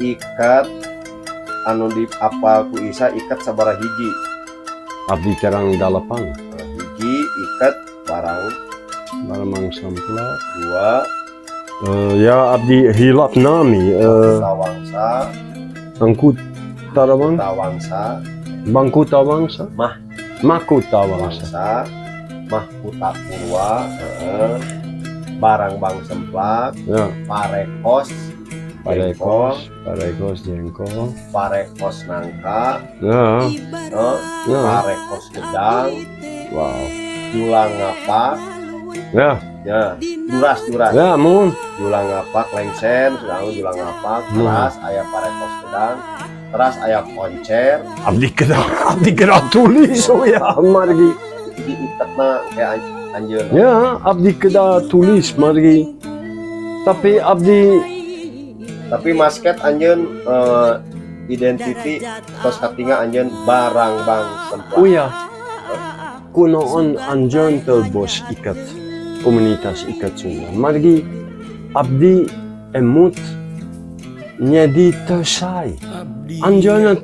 ikat anu di apal ku Isa ikat sabaraha hiji? Abdi kerang dalapan. Hiji ikat barang Balamang sampla. dua Ya abdi hilap nami. tawangsa Angkut tarawang. tawangsa Bangku tawangsa. Mah. Maku tawangsa. tawangsa mahkuta purwa barang bang semplak Ya. parekos Parekos jengkol. parekos nangka Ya. Ya. parekos gedang Wow. julang ngapak Ya. ya duras Ya mun. julang ngapak lengsen sedang julang ngapak teras aya parekos gedang teras aya koncer Abdi kena tulis oh ya margi. di itetna kayak anjeun Ya abdi kena tulis margi. Tapi abdi tapi masket anjeun identiti tos katinga anjeun barang bang semplak uya kunoon anjon bos ikat komunitas ikat Sunda margi abdi emut nyedi tersai anjona